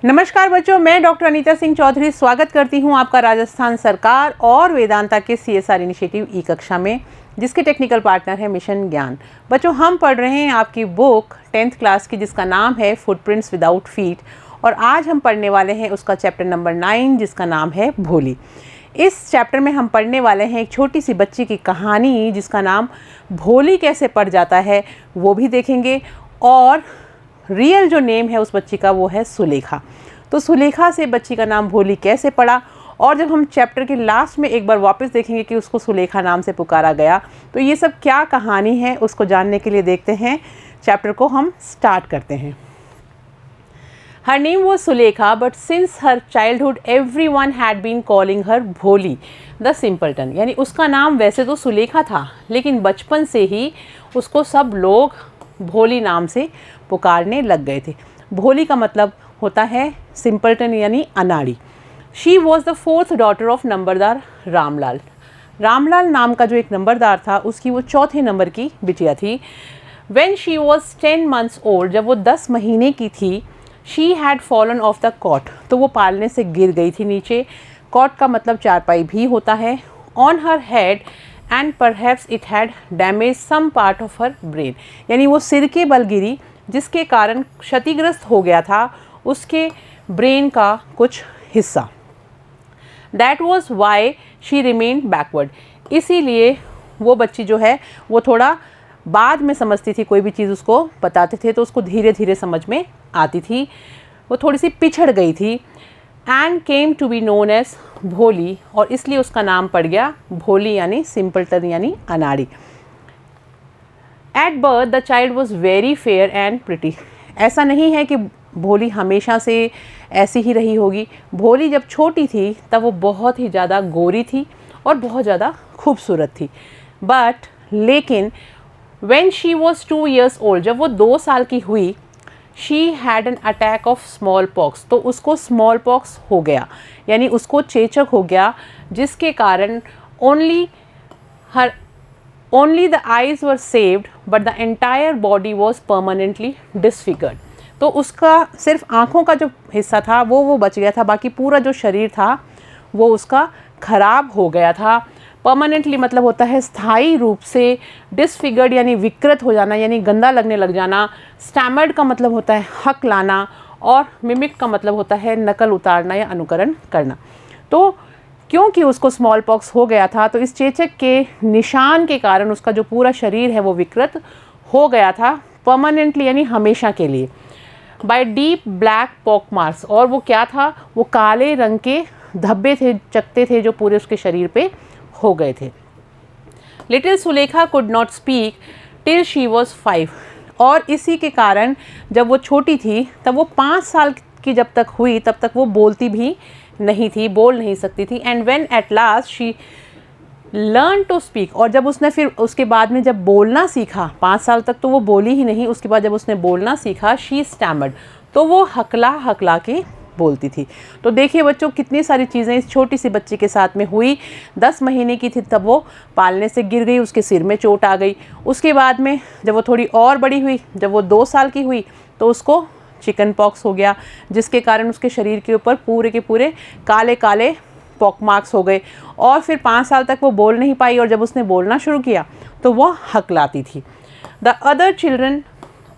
नमस्कार बच्चों, मैं डॉक्टर अनीता सिंह चौधरी स्वागत करती हूं आपका राजस्थान सरकार और वेदांता के CSR इनिशिएटिव ई कक्षा में, जिसके टेक्निकल पार्टनर है मिशन ज्ञान। बच्चों, हम पढ़ रहे हैं आपकी बुक 10th क्लास की, जिसका नाम है फुटप्रिंट्स विदाउट फीट, और आज हम पढ़ने वाले हैं उसका चैप्टर नंबर 9, जिसका नाम है भोली। इस चैप्टर में हम पढ़ने वाले हैं एक छोटी सी बच्ची की कहानी, जिसका नाम भोली कैसे पड़ जाता है वो भी देखेंगे, और रियल जो नेम है उस बच्ची का वो है सुलेखा। तो सुलेखा से बच्ची का नाम भोली कैसे पड़ा, और जब हम चैप्टर के लास्ट में एक बार वापस देखेंगे कि उसको सुलेखा नाम से पुकारा गया, तो ये सब क्या कहानी है उसको जानने के लिए देखते हैं। चैप्टर को हम स्टार्ट करते हैं। Her name was Sulekha, but since her childhood everyone had been calling her Bholi the simpleton. यानी उसका नाम वैसे तो सुलेखा था, लेकिन बचपन से ही उसको सब लोग भोली नाम से पुकारने लग गए थे। भोली का मतलब होता है सिंपलटन यानी अनाड़ी। She was the 4th daughter of नंबरदार रामलाल। रामलाल नाम का जो एक नंबरदार था, उसकी वो 4थे नंबर की बिटिया थी। When she was 10 months old, जब वो 10 महीने की थी, she had fallen off the cot, तो वो पालने से गिर गई थी नीचे। कॉट का मतलब चारपाई भी होता है। On her head and perhaps it had damaged some part of her brain, यानी वो सिर के बल गिरी, जिसके कारण क्षतिग्रस्त हो गया था उसके ब्रेन का कुछ हिस्सा। That was why she remained backward, इसीलिए वो बच्ची जो है वो थोड़ा बाद में समझती थी। कोई भी चीज़ उसको बताते थे तो उसको धीरे धीरे समझ में आती थी। वो थोड़ी सी पिछड़ गई थी। And came to be known as Bholi, और इसलिए उसका नाम पड़ गया भोली यानी सिंपलटन यानी अनाड़ी। At birth the child was very fair and pretty. ऐसा नहीं है कि भोली हमेशा से ऐसी ही रही होगी। भोली जब छोटी थी तब वो बहुत ही ज़्यादा गोरी थी और बहुत ज़्यादा खूबसूरत थी। बट लेकिन when she was 2 years old, जब वो 2 साल की हुई, she had an attack of smallpox, तो उसको smallpox हो गया, यानी उसको चेचक हो गया, जिसके कारण only the eyes were saved, but the entire body was permanently disfigured। तो उसका सिर्फ आँखों का जो हिस्सा था वो बच गया था, बाकी पूरा जो शरीर था वो उसका खराब हो गया था। परमानेंटली मतलब होता है स्थायी रूप से। डिसफिगर्ड यानी विकृत हो जाना, यानी गंदा लगने लग जाना। स्टैमर्ड का मतलब होता है हक लाना, और मिमिक का मतलब होता है नकल उतारना या अनुकरण करना। तो क्योंकि उसको स्मॉल पॉक्स हो गया था, तो इस चेचक के निशान के कारण उसका जो पूरा शरीर है वो विकृत हो गया था परमानेंटली, यानी हमेशा के लिए। By deep black pock marks, और वो क्या था, वो काले रंग के धब्बे थे, चकते थे जो पूरे उसके शरीर पे हो गए थे। Little Sulekha could not speak till she was 5, और इसी के कारण जब वो छोटी थी तब वो 5 साल की जब तक हुई तब तक वो बोलती भी नहीं थी, बोल नहीं सकती थी। And when at last she learn to speak, और जब उसने फिर उसके बाद में जब बोलना सीखा, 5 साल तक तो वो बोली ही नहीं, उसके बाद जब उसने बोलना सीखा, शी स्टैमर्ड, तो वो हकला हकला के बोलती थी। तो देखिए बच्चों, कितनी सारी चीज़ें इस छोटी सी बच्ची के साथ में हुई। 10 महीने की थी तब वो पालने से गिर गई, उसके सिर में चोट आ गई। उसके बाद में जब वो थोड़ी और बड़ी हुई, जब वो 2 साल की हुई, तो उसको चिकन पॉक्स हो गया, जिसके कारण उसके शरीर के ऊपर पूरे के पूरे काले काले पॉक मार्क्स हो गए। और फिर 5 साल तक वो बोल नहीं पाई, और जब उसने बोलना शुरू किया तो वो हकलाती थी। The other children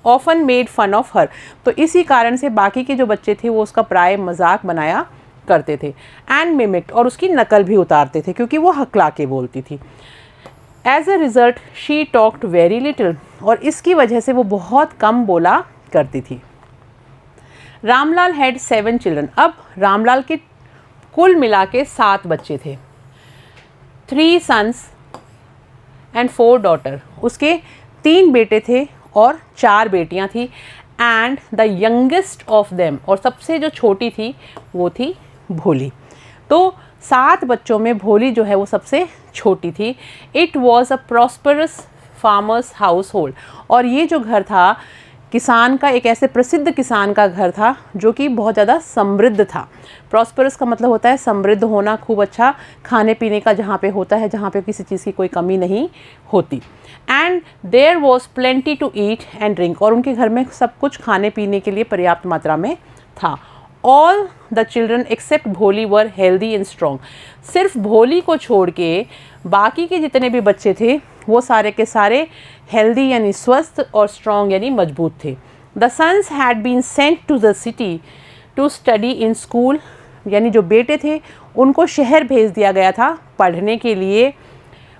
often made fun of her, तो इसी कारण से बाकी के जो बच्चे थे वो उसका प्राय मजाक बनाया करते थे। एंड मिमिक्ड, और उसकी नकल भी उतारते थे, क्योंकि वो हकला के बोलती थी। As a result she talked very little, और इसकी वजह से वो बहुत कम बोला करती थी। रामलाल हैड 7 चिल्ड्रन, अब रामलाल के कुल मिला के 7 बच्चे थे। 3 सन्स एंड 4 डॉटर, उसके 3 बेटे थे और 4 बेटियां थी। And the youngest of them, और सबसे जो छोटी थी वो थी भोली। तो 7 बच्चों में भोली जो है वो सबसे छोटी थी। It was a prosperous farmers house hold, और ये जो घर था किसान का, एक ऐसे प्रसिद्ध किसान का घर था जो कि बहुत ज़्यादा समृद्ध था। प्रॉस्परस का मतलब होता है समृद्ध होना, खूब अच्छा खाने पीने का जहाँ पे होता है, जहाँ पे किसी चीज़ की कोई कमी नहीं होती। And there was plenty to eat and drink, और उनके घर में सब कुछ खाने पीने के लिए पर्याप्त मात्रा में था। ऑल द चिल्ड्रन एक्सेप्ट भोली वर हेल्दी एंड स्ट्रॉन्ग। सिर्फ भोली को छोड़ के बाकी के जितने भी बच्चे थे वो सारे के सारे हेल्दी यानी स्वस्थ और स्ट्रॉन्ग यानी मजबूत थे। The sons had been sent to the city to study in school, यानी जो बेटे थे उनको शहर भेज दिया गया था पढ़ने के लिए।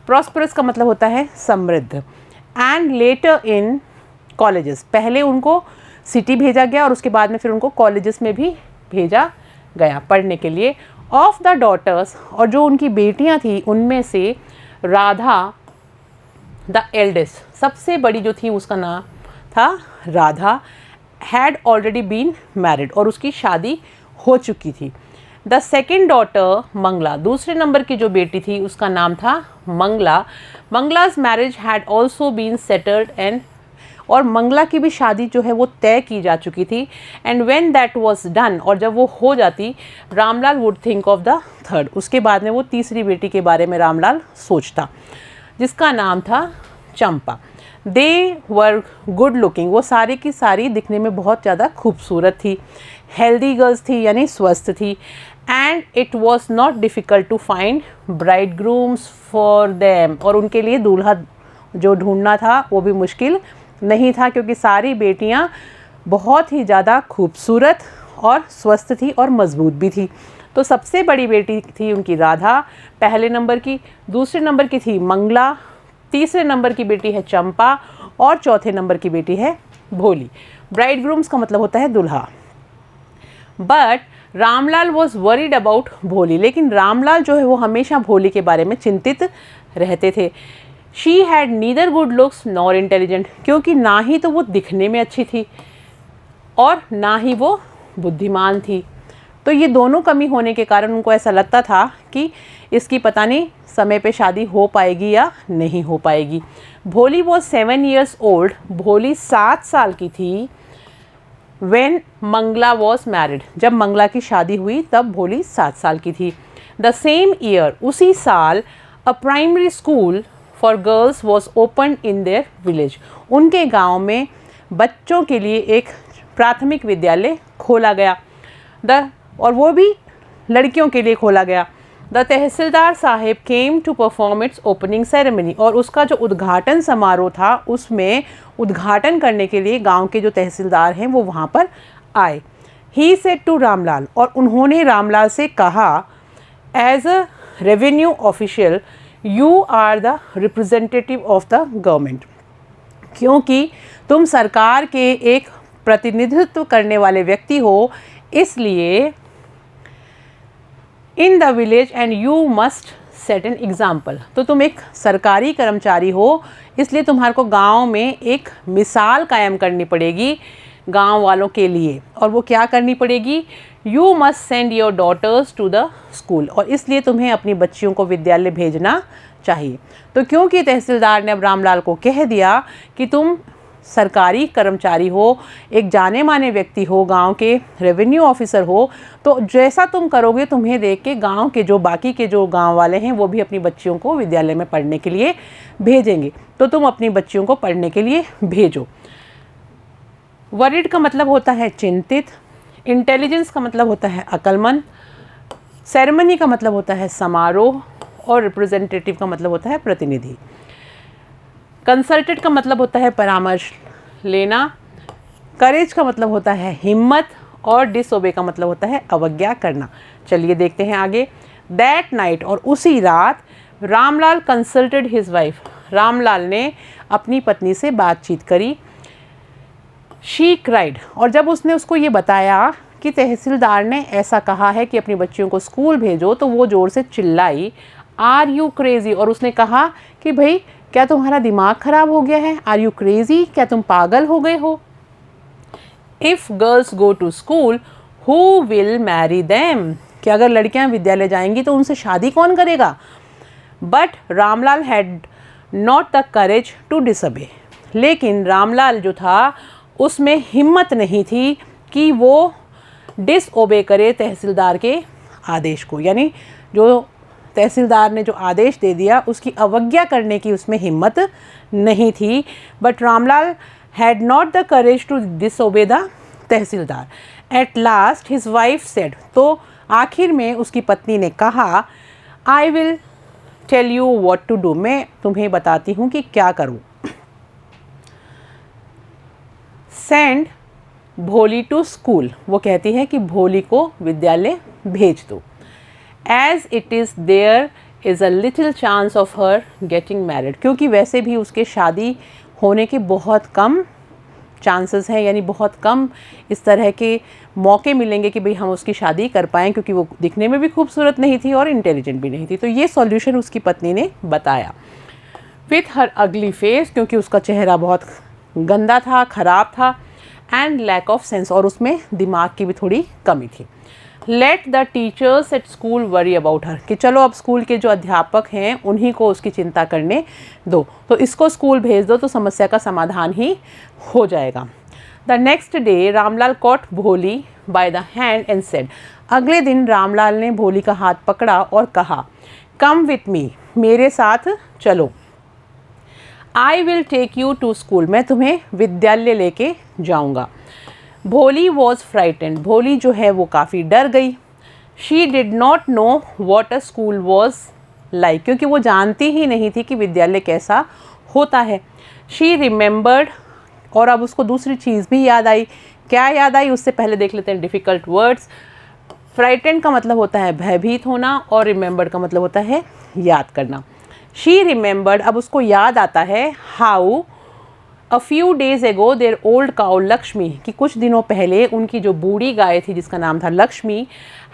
प्रॉस्परस का मतलब होता है समृद्ध। एंड लेटर इन कॉलेजेस, पहले उनको सिटी भेजा गया और उसके बाद में फिर उनको कॉलेजेस में भी भेजा गया पढ़ने के लिए। ऑफ द डॉटर्स, और जो उनकी बेटियां थी उनमें से राधा द एल्डेस्ट, सबसे बड़ी जो थी उसका नाम था Radha, had already been married, और उसकी शादी हो चुकी थी। द सेकेंड डॉटर मंगला, दूसरे नंबर की जो बेटी थी उसका नाम था Mangala. Mangala's marriage had also been settled and, और मंगला की भी शादी जो है वो तय की जा चुकी थी। And when that was done, और जब वो हो जाती, Ramlal would think of the third, उसके बाद में वो तीसरी बेटी के बारे में रामलाल सोचता, जिसका नाम था चंपा। दे वर गुड लुकिंग, वो सारी की सारी दिखने में बहुत ज़्यादा खूबसूरत थी। हेल्दी गर्ल्स थी यानी स्वस्थ थी। And it was not difficult to find bridegrooms for them, और उनके लिए दूल्हा जो ढूंढना था वो भी मुश्किल नहीं था, क्योंकि सारी बेटियां बहुत ही ज़्यादा खूबसूरत और स्वस्थ थी और मजबूत भी थी। तो सबसे बड़ी बेटी थी उनकी राधा पहले नंबर की, दूसरे नंबर की थी मंगला, तीसरे नंबर की बेटी है चंपा, और चौथे नंबर की बेटी है भोली। ब्राइड ग्रूम्स का मतलब होता है दुल्हा। But Ramlal was worried about भोली, लेकिन रामलाल जो है वो हमेशा भोली के बारे में चिंतित रहते थे। She had neither good looks nor intelligent, क्योंकि ना ही तो वो दिखने में अच्छी थी और ना ही वो बुद्धिमान थी। तो ये दोनों कमी होने के कारण उनको ऐसा लगता था कि इसकी पता नहीं समय पे शादी हो पाएगी या नहीं हो पाएगी। भोली वॉज 7 years old, भोली 7 साल की थी। When मंगला वॉज मैरिड, जब मंगला की शादी हुई तब भोली 7 साल की थी। द सेम ईयर, उसी साल, a primary school for girls was open in their village, उनके गांव में बच्चों के लिए एक प्राथमिक विद्यालय खोला गया। और वो भी लड़कियों के लिए खोला गया। The tehsildar sahib came to perform its opening ceremony, और उसका जो उद्घाटन समारोह था उसमें उद्घाटन करने के लिए गांव के जो तहसीलदार हैं वो वहाँ पर आए। ही सेड टू रामलाल, और उन्होंने रामलाल से कहा, as a revenue official you are the representative of the government, क्योंकि तुम सरकार के एक प्रतिनिधित्व करने वाले व्यक्ति हो, इसलिए इन the village and you must set an example, तो तुम एक सरकारी कर्मचारी हो, इसलिए तुम्हारे को गांव में एक मिसाल कायम करनी पड़ेगी गांव वालों के लिए। और वो क्या करनी पड़ेगी? You must send your daughters to the school, और इसलिए तुम्हें अपनी बच्चियों को विद्यालय भेजना चाहिए। तो क्योंकि तहसीलदार ने अब रामलाल को कह दिया कि तुम सरकारी कर्मचारी हो, एक जाने माने व्यक्ति हो, गांव के रेवेन्यू ऑफिसर हो, तो जैसा तुम करोगे तुम्हें देख के गांव के जो बाकी के जो गांव वाले हैं वो भी अपनी बच्चियों को विद्यालय में पढ़ने के लिए भेजेंगे, तो तुम अपनी बच्चियों को पढ़ने के लिए भेजो। वरीड का मतलब होता है चिंतित, इंटेलिजेंस का मतलब होता है अक्लमंद, सेरेमनी का मतलब होता है समारोह, और रिप्रेजेंटेटिव का मतलब होता है प्रतिनिधि। कंसल्टेड का मतलब होता है परामर्श लेना, करेज का मतलब होता है हिम्मत, और डिसओबे का मतलब होता है अवज्ञा करना। चलिए देखते हैं आगे। दैट नाइट, और उसी रात, Ramlal consulted his wife, Ramlal ने अपनी पत्नी से बातचीत करी। शी क्राइड, और जब उसने उसको ये बताया कि तहसीलदार ने ऐसा कहा है कि अपनी बच्चियों को स्कूल भेजो, तो वो ज़ोर से चिल्लाई, आर यू क्रेज़ी, और उसने कहा कि भाई क्या तुम्हारा दिमाग ख़राब हो गया है? आर यू क्रेज़ी, क्या तुम पागल हो गए हो? If girls go to school who will marry them, कि अगर लड़कियां विद्यालय जाएंगी तो उनसे शादी कौन करेगा? But Ramlal had not the courage to disobey, लेकिन रामलाल जो था उसमें हिम्मत नहीं थी कि वो डिसओबे करे तहसीलदार के आदेश को, यानी जो तहसीलदार ने जो आदेश दे दिया उसकी अवज्ञा करने की उसमें हिम्मत नहीं थी। But Ramlal had not the courage to disobey the tehsildar. At last his wife said, तो आखिर में उसकी पत्नी ने कहा, I will tell you what to do, मैं तुम्हें बताती हूँ कि क्या करूँ। सेंड भोली टू स्कूल, वो कहती है कि भोली को विद्यालय भेज दो। As it is there is a little chance of her getting married, क्योंकि वैसे भी उसके शादी होने के बहुत कम चांसेस हैं, यानी बहुत कम इस तरह के मौके मिलेंगे कि भाई हम उसकी शादी कर पाएँ, क्योंकि वो दिखने में भी खूबसूरत नहीं थी और इंटेलिजेंट भी नहीं थी। तो ये सॉल्यूशन उसकी पत्नी ने बताया। विथ हर अगली फेस, क्योंकि उसका चेहरा बहुत गंदा था, ख़राब था, एंड लैक ऑफ सेंस, और उसमें दिमाग की भी थोड़ी कमी थी। Let the teachers at school worry about her, कि चलो अब स्कूल के जो अध्यापक हैं उन्हीं को उसकी चिंता करने दो, तो इसको स्कूल भेज दो तो समस्या का समाधान ही हो जाएगा। The next day Ramlal caught Bholi by the hand and said, अगले दिन रामलाल ने भोली का हाथ पकड़ा और कहा, कम विथ मी, मेरे साथ चलो। I will take you to school, मैं तुम्हें विद्यालय लेके जाऊंगा। भोली वॉज फ्राइटेंड, भोली जो है वो काफ़ी डर गई। She did not know what a school was like, क्योंकि वो जानती ही नहीं थी कि विद्यालय कैसा होता है। शी रिमेंबर्ड, और अब उसको दूसरी चीज़ भी याद आई। क्या याद आई, उससे पहले देख लेते हैं डिफ़िकल्ट वर्ड्स। फ्राइटेंड का मतलब होता है भयभीत होना, और रिमेंबर्ड का मतलब होता है याद करना। शी रिमेंबर्ड, अब उसको याद आता है, हाउ अ फ्यू डेज एगो देयर ओल्ड काउ लक्ष्मी, कि कुछ दिनों पहले उनकी जो बूढ़ी गाय थी जिसका नाम था Lakshmi,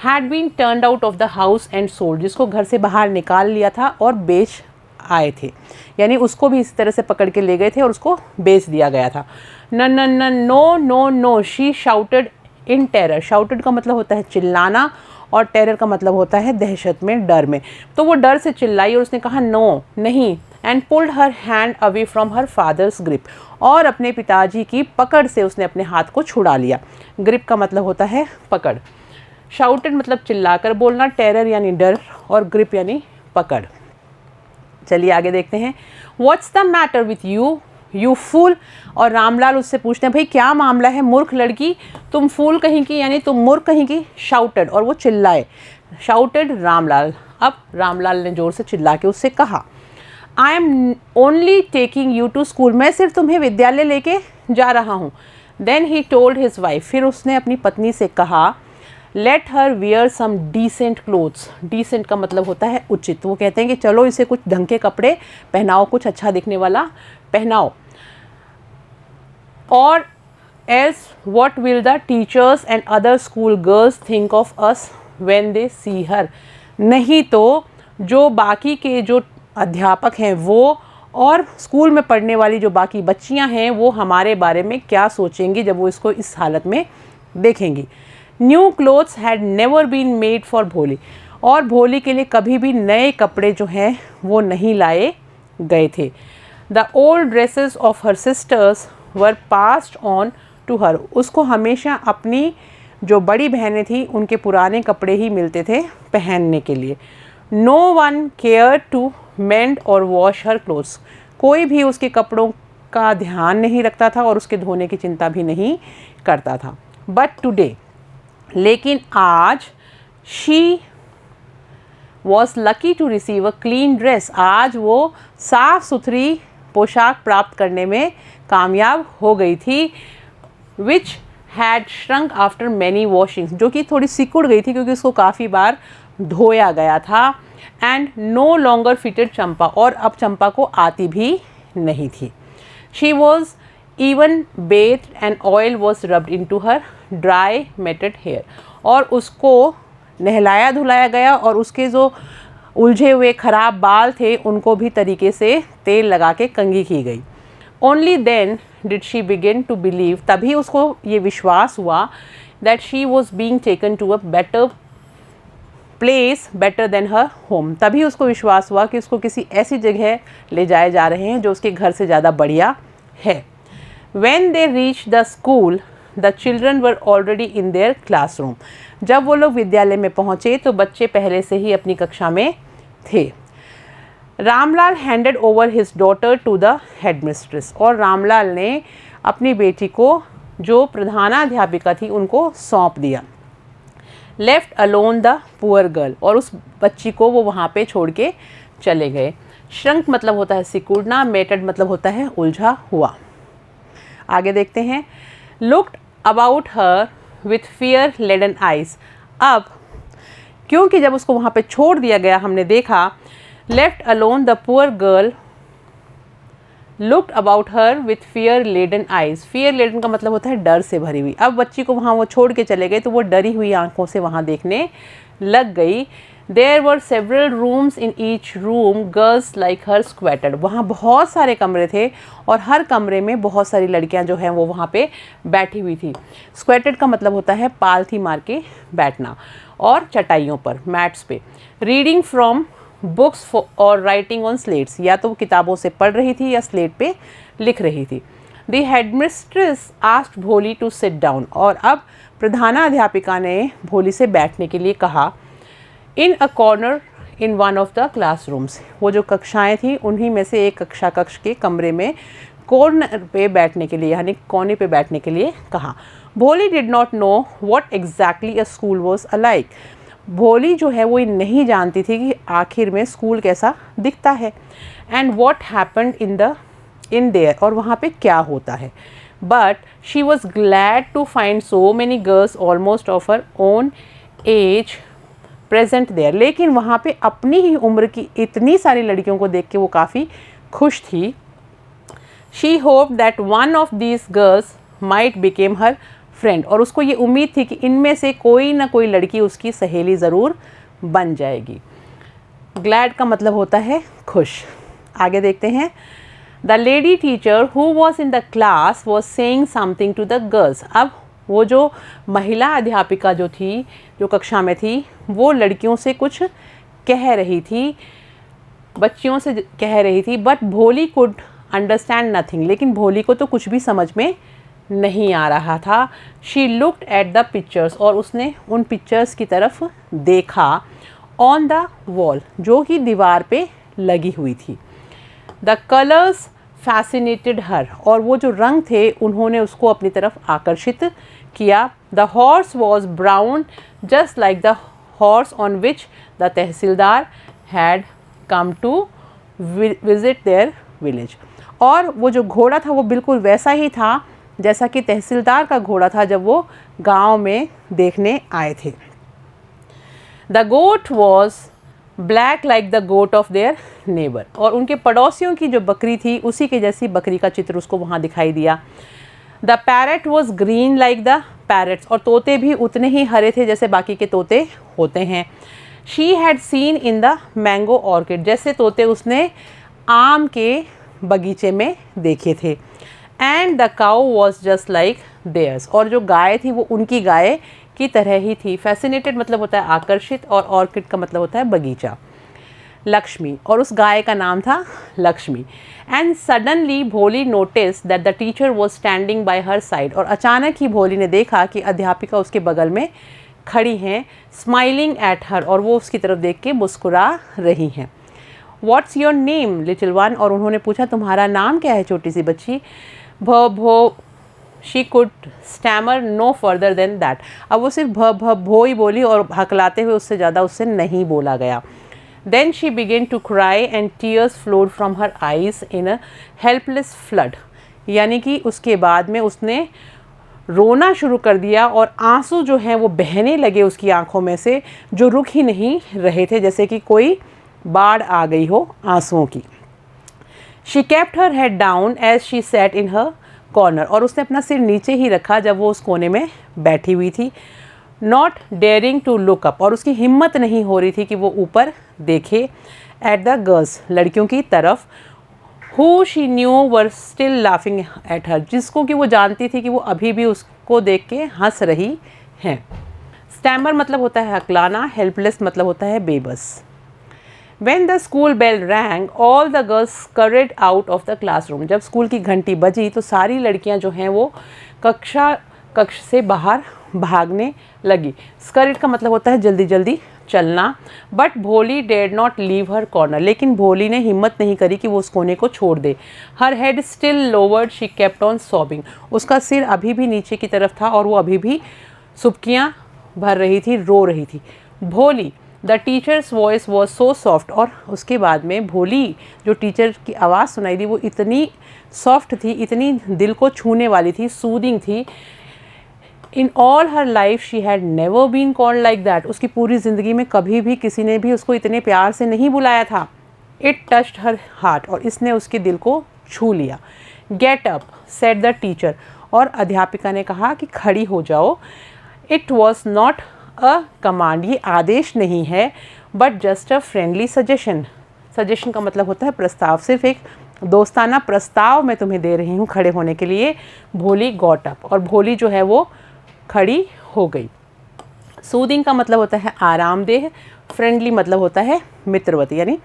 had been turned out of the house and sold, जिसको घर से बाहर निकाल लिया था और बेच आए थे, यानी उसको भी इस तरह से पकड़ के ले गए थे और उसको बेच दिया गया था। न न न no no no, she shouted in terror, shouted का मतलब होता है चिल्लाना, और टेरर का मतलब होता है दहशत में, डर में। तो वो डर से चिल्लाई और उसने कहा नो, नहीं, and pulled her hand away from her father's grip, और अपने पिताजी की पकड़ से उसने अपने हाथ को छुड़ा लिया। ग्रिप का मतलब होता है पकड़। शाउटेड मतलब चिल्लाकर बोलना, टेरर यानी डर, और ग्रिप यानी पकड़। चलिए आगे देखते हैं। What's the matter with you you fool, और रामलाल उससे पूछते हैं, भाई क्या मामला है मूर्ख लड़की, तुम फूल कहीं की, यानी तुम मूर्ख कहीं की। शाउटेड, और वो चिल्लाए, शाउटेड रामलाल। अब रामलाल ने जोर से चिल्ला के उससे कहा, I am only taking you to school, मैं सिर्फ तुम्हें विद्यालय लेके जा रहा हूँ। Then he told his wife, फिर उसने अपनी पत्नी से कहा, let her wear some decent clothes, decent का मतलब होता है उचित। वो कहते हैं कि चलो इसे कुछ ढंग के कपड़े पहनाओ, कुछ अच्छा दिखने वाला पहनाओ। और else what will the teachers and other school girls think of us when they see her, नहीं तो जो बाकी के जो अध्यापक हैं वो, और स्कूल में पढ़ने वाली जो बाकी बच्चियां हैं वो हमारे बारे में क्या सोचेंगी जब वो इसको इस हालत में देखेंगी। New clothes had never been made for Bholi, और भोली के लिए कभी भी नए कपड़े जो हैं वो नहीं लाए गए थे। The old dresses of her sisters were passed on to her, उसको हमेशा अपनी जो बड़ी बहनें थी उनके पुराने कपड़े ही मिलते थे पहनने के लिए। No one care to mend or wash her clothes, कोई भी उसके कपड़ों का ध्यान नहीं रखता था और उसके धोने की चिंता भी नहीं करता था। बट टुडे, लेकिन आज, she was lucky to receive a clean dress, आज वो साफ सुथरी पोशाक प्राप्त करने में कामयाब हो गई थी। Which had shrunk after many washings, जो कि थोड़ी सिकुड़ गई थी क्योंकि उसको काफ़ी बार धोया गया था। And no longer fitted Champa, और अब चंपा को आती भी नहीं थी। She was even bathed and oil was rubbed into her dry matted hair, और उसको नहलाया धुलाया गया और उसके जो उलझे हुए ख़राब बाल थे उनको भी तरीके से तेल लगा के कंघी की गई। Only then did she begin to believe, तभी उसको ये विश्वास हुआ that she was being taken to a better place better than her home, तभी उसको विश्वास हुआ कि उसको किसी ऐसी जगह ले जाए जा रहे हैं जो उसके घर से ज़्यादा बढ़िया है। When they reached the school, the children were already in their classroom. जब वो लोग विद्यालय में पहुँचे तो बच्चे पहले से ही अपनी कक्षा में थे। Ramlal handed over his daughter to the headmistress, और रामलाल ने अपनी बेटी को जो प्रधानाध्यापिका थी उनको सौंप दिया। Left alone the poor girl, और उस बच्ची को वो वहाँ पे छोड़ के चले गए। श्रंक मतलब होता है सिकुड़ना, मेटेड मतलब होता है उलझा हुआ। आगे देखते हैं। Looked about her with fear laden eyes. अब क्योंकि जब उसको वहाँ पे छोड़ दिया गया, हमने देखा left alone the poor girl looked about her with fear laden eyes. Fear laden का मतलब होता है डर से भरी हुई। अब बच्ची को वहाँ वो छोड़ के चले गए तो वो डरी हुई आंखों से वहाँ देखने लग गई। There were several rooms in each room, girls like her squatted. वहाँ बहुत सारे कमरे थे और हर कमरे में बहुत सारी लड़कियाँ जो हैं वो वहाँ पे बैठी हुई थी। स्क्वेटेड का मतलब होता है पालथी मार के बैठना, और चटाइयों पर, मैट्स पे। रीडिंग फ्रॉम बुक्स और राइटिंग ऑन स्लेट्स, या तो किताबों से पढ़ रही थी या स्लेट पे लिख रही थी। द हेडमिस्ट्रेस आस्क्ड भोली टू सिट डाउन, और अब प्रधानाध्यापिका ने भोली से बैठने के लिए कहा। In a corner in one of the classrooms, वो जो कक्षाएं थी उन्हीं में से एक कक्ष के कमरे में कॉर्नर पे बैठने के लिए, यानी कोने पे बैठने के लिए कहा। भोली did not know what exactly a school was alike. भोली जो है वो नहीं जानती थी कि आखिर में स्कूल कैसा दिखता है, and what happened in there, और वहाँ पे क्या होता है। But she was glad to find so many girls almost of her own age present there. लेकिन वहाँ पे अपनी ही उम्र की इतनी सारी लड़कियों को देख के वो काफ़ी खुश थी। She hope that one of these girls might became her friend, और उसको ये उम्मीद थी कि इनमें से कोई ना कोई लड़की उसकी सहेली ज़रूर बन जाएगी। ग्लैड का मतलब होता है खुश। आगे देखते हैं। The lady teacher who was in the class was saying something to the girls. अब वो जो महिला अध्यापिका जो थी, जो कक्षा में थी, वो लड़कियों से कुछ कह रही थी, बच्चियों से कह रही थी। बट भोली कुड अंडरस्टैंड नथिंग, लेकिन भोली को तो कुछ भी समझ में नहीं आ रहा था। She looked at the pictures, और उसने उन पिक्चर्स की तरफ देखा। ऑन द वॉल, जो कि दीवार पे लगी हुई थी। द कलर्स फैसिनेटेड हर, और वो जो रंग थे उन्होंने उसको अपनी तरफ आकर्षित किया। The horse was brown just like the horse on which the tehsildar had come to visit their village, और वो जो घोड़ा था वो बिल्कुल वैसा ही था जैसा कि तहसीलदार का घोड़ा था जब वो गांव में देखने आए थे। The goat was black like the goat of their neighbour, और उनके पड़ोसियों की जो बकरी थी उसी के जैसी बकरी का चित्र उसको वहाँ दिखाई दिया। The parrot was green like the parrots, और तोते भी उतने ही हरे थे जैसे बाकी के तोते होते हैं। She had seen in the mango orchard, जैसे तोते उसने आम के बगीचे में देखे थे। And the cow was just like theirs, और जो गाय थी वो उनकी गाय की तरह ही थी। फैसिनेटेड मतलब होता है आकर्षित, और ऑर्किड का मतलब होता है बगीचा। लक्ष्मी, और उस गाय का नाम था लक्ष्मी। एंड सडनली भोली notice that the teacher was standing bye her side, और अचानक ही भोली ने देखा कि अध्यापिका उसके बगल में खड़ी हैं, स्माइलिंग एट हर, और वो उसकी तरफ देख के मुस्कुरा रही हैं। What's your name little one, और उन्होंने पूछा तुम्हारा नाम क्या है छोटी सी बच्ची। भो she could stammer no further than that, अब वो सिर्फ भो ही बोली और हकलाते हुए उससे ज़्यादा उससे नहीं बोला गया। Then she began to cry and tears flowed from her eyes in a helpless flood, यानी कि उसके बाद में उसने रोना शुरू कर दिया और आंसू जो हैं वो बहने लगे उसकी आंखों में से, जो रुक ही नहीं रहे थे, जैसे कि कोई बाढ़ आ गई हो आंसुओं की। She kept her head down as she sat in her corner, और उसने अपना सिर नीचे ही रखा जब वो उस कोने में बैठी हुई थी। Not daring to look up, और उसकी हिम्मत नहीं हो रही थी कि वो ऊपर देखे। एट द गर्ल्स, लड़कियों की तरफ। Who she knew were still laughing at her, जिसको कि वो जानती थी कि वो अभी भी उसको देख के हंस रही हैं। स्टैमर मतलब होता है हकलाना, हेल्पलेस मतलब होता है बेबस। When the school bell rang, all the girls scurried out of the classroom. जब स्कूल की घंटी बजी तो सारी लड़कियां जो हैं वो कक्ष से बाहर भागने लगी। स्करिड का मतलब होता है जल्दी जल्दी चलना, बट भोली did not leave her corner, लेकिन भोली ने हिम्मत नहीं करी कि वो उस कोने को छोड़ दे। Her head still lowered, she kept on sobbing, उसका सिर अभी भी नीचे की तरफ था और वो अभी भी सुबकियाँ भर रही थी, रो रही थी। भोली, the teachers voice was so soft, और उसके बाद में भोली जो टीचर की आवाज़ सुनाई दी वो इतनी सॉफ्ट थी, इतनी दिल को छूने वाली थी, सूदिंग थी। In all her life she had never been called like that, उसकी पूरी ज़िंदगी में कभी भी किसी ने भी उसको इतने प्यार से नहीं बुलाया था। इट टच्ड हर हार्ट, और इसने उसके दिल को छू लिया। Get up said the teacher, और अध्यापिका ने कहा कि खड़ी हो जाओ। It was not a command, ये आदेश नहीं है, but just a friendly suggestion. Suggestion का मतलब होता है प्रस्ताव, सिर्फ एक दोस्ताना प्रस्ताव मैं तुम्हें दे रही हूँ खड़े होने के लिए। भोली गॉट अप, और भोली जो है वो खड़ी हो गई। सूदिंग का मतलब होता है आरामदेह, फ्रेंडली मतलब होता है मित्रवती, यानी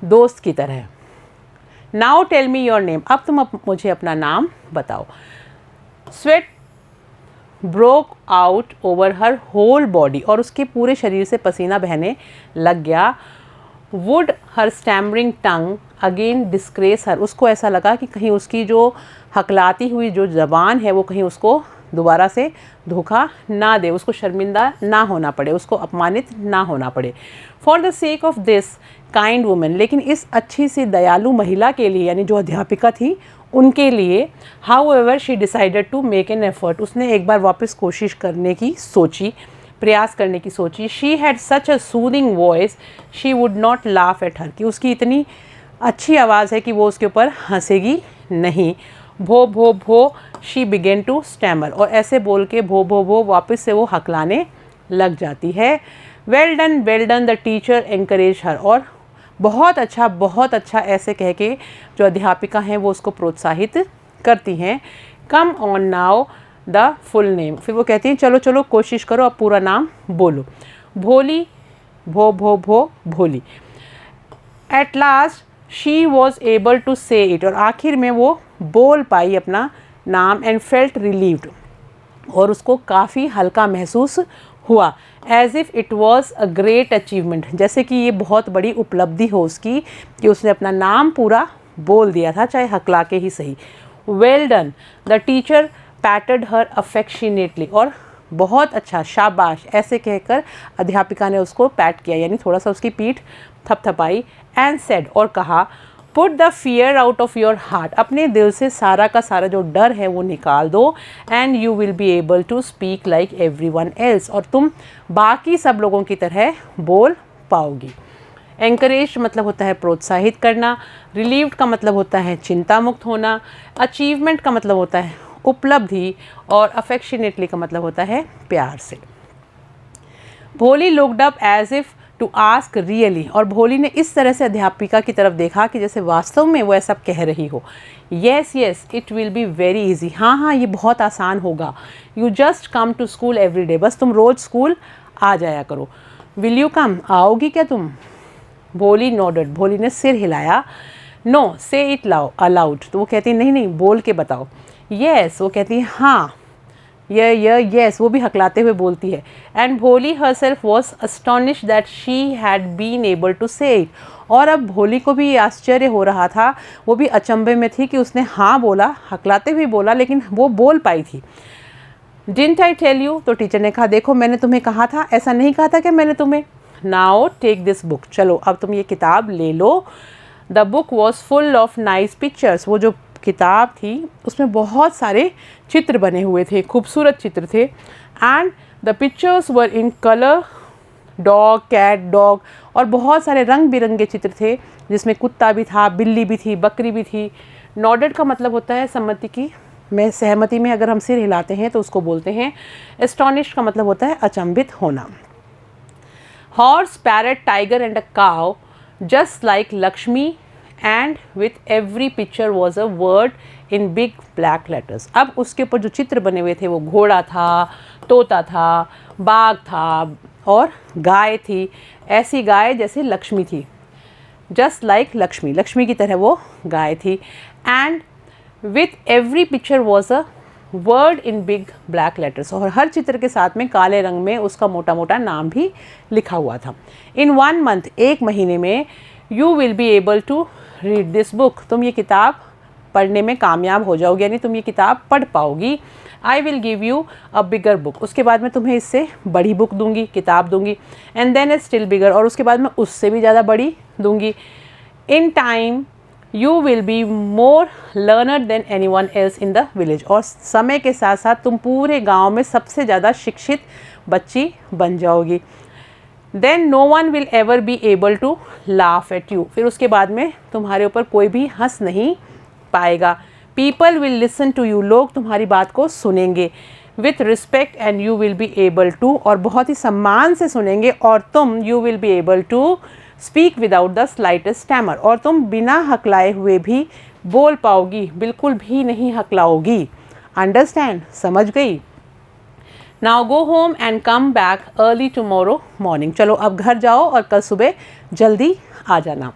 दोस्त की तरह। Now tell me your name, अब तुम मुझे अपना नाम बताओ। Sweat broke out over her whole body, और उसके पूरे शरीर से पसीना बहने लग गया। Would her stammering tongue again disgrace her, उसको ऐसा लगा कि कहीं उसकी जो हकलाती हुई जो ज़बान है वो कहीं उसको दोबारा से धोखा ना दे, उसको शर्मिंदा ना होना पड़े, उसको अपमानित ना होना पड़े। For the sake of this kind women, लेकिन इस अच्छी सी दयालु महिला के लिए, यानी जो अध्यापिका थी उनके लिए, however she decided to make an effort, उसने एक बार वापस कोशिश करने की सोची, प्रयास करने की सोची। She had such a soothing voice she would not laugh at her, कि उसकी इतनी अच्छी आवाज़ है कि वो उसके ऊपर हंसेगी नहीं। भो भो भो शी बिगेन टू स्टैमर, और ऐसे बोल के भो भो भो वापस से वो हकलाने लग जाती है। Well done the teacher encourage her, और बहुत अच्छा ऐसे कह के जो अध्यापिका हैं वो उसको प्रोत्साहित करती हैं। Come on now the full name, फिर वो कहती हैं चलो चलो कोशिश करो, अब पूरा नाम बोलो। भोली भो भो भो Bholi. At last she was able to say it, और आखिर में वो बोल पाई अपना नाम। एंड फेल्ट रिलीव्ड, और उसको काफ़ी हल्का महसूस हुआ। As if it was a great achievement, जैसे कि ये बहुत बड़ी उपलब्धि हो उसकी कि उसने अपना नाम पूरा बोल दिया था, चाहे हकला के ही सही। Well done the teacher पैटेड her affectionately, और बहुत अच्छा, शाबाश, ऐसे कहकर अध्यापिका ने उसको पैट किया, यानी थोड़ा सा उसकी पीठ थपथपाई। एंड सेड, और कहा, put the fear out of your heart, अपने दिल से सारा का सारा जो डर है वो निकाल दो। And you will be able to speak like everyone else, और तुम बाकी सब लोगों की तरह बोल पाओगी। एंकरेज मतलब होता है प्रोत्साहित करना। रिलीव्ड का मतलब होता है चिंता मुक्त होना। अचीवमेंट का मतलब होता है उपलब्धि, और अफेक्शनेटली का मतलब होता है प्यार से। Bholi looked up as if to ask really, और भोली ने इस तरह से अध्यापिका की तरफ देखा कि जैसे वास्तव में वो ऐसा कह रही हो। Yes yes it will be very easy, हाँ हाँ ये बहुत आसान होगा। You just come to school every day, बस तुम रोज़ स्कूल आ जाया करो। विल यू कम, आओगी क्या तुम? भोली नोडेड, भोली ने सिर हिलाया। नो से इट अलाउड, तो वो कहती है नहीं नहीं बोल के बताओ। येस, वो कहती है हाँ। येस, वो भी हकलाते हुए बोलती है। And Bholi herself was astonished that she had been able to say it, और अब भोली को भी आश्चर्य हो रहा था, वो भी अचंभे में थी कि उसने हाँ बोला, हकलाते हुए बोला, लेकिन वो बोल पाई थी। डिडंट आई टेल यू, तो टीचर ने कहा देखो मैंने तुम्हें कहा था, ऐसा नहीं कहा था कि मैंने तुम्हें। नाउ टेक दिस बुक, चलो अब तुम ये किताब ले लो। The book was full of nice pictures, वो जो किताब थी उसमें बहुत सारे चित्र बने हुए थे, खूबसूरत चित्र थे। And the pictures were in colour, dog, cat, dog, और बहुत सारे रंग बिरंगे चित्र थे जिसमें कुत्ता भी था, बिल्ली भी थी, बकरी भी थी। नॉडेड का मतलब होता है सम्मति की, मैं सहमति में अगर हम सिर हिलाते हैं तो उसको बोलते हैं। एस्टॉनिश्ड का मतलब होता है अचंभित होना। Horse, parrot, tiger and a cow just like Lakshmi, and with every picture was a word in big black letters. अब उसके ऊपर जो चित्र बने हुए थे वो घोड़ा था, तोता था, बाघ था और गाय थी, ऐसी गाय जैसे लक्ष्मी थी, जस्ट लाइक लक्ष्मी, लक्ष्मी की तरह वो गाय थी। And with every picture was a word in big black letters, और हर चित्र के साथ में काले रंग में उसका मोटा मोटा नाम भी लिखा हुआ था। इन 1 मंथ, 1 महीने में, you will be able to read this book, तुम ये किताब पढ़ने में कामयाब हो जाओगी, यानी तुम ये किताब पढ़ पाओगी। I will give you a bigger book, उसके बाद मैं तुम्हें इससे बड़ी बुक दूंगी, किताब दूंगी। And then a still bigger, और उसके बाद मैं उससे भी ज़्यादा बड़ी दूंगी। In time you will be more learner than anyone else in the village, और समय के साथ साथ तुम पूरे गाँव में सबसे ज़्यादा शिक्षित बच्ची बन जाओगी। Then no one will ever be able to laugh at you, फिर उसके बाद में तुम्हारे ऊपर कोई भी हंस नहीं पाएगा। People will listen to you, लोग तुम्हारी बात को सुनेंगे। With respect and you will be able to, और बहुत ही सम्मान से सुनेंगे, और तुम you will be able to speak without the slightest stammer, और तुम बिना हकलाए हुए भी बोल पाओगी, बिल्कुल भी नहीं हकलाओगी। अंडरस्टैंड, समझ गई? Now go home and come back early tomorrow morning, चलो अब घर जाओ और कल सुबह जल्दी आ जाना।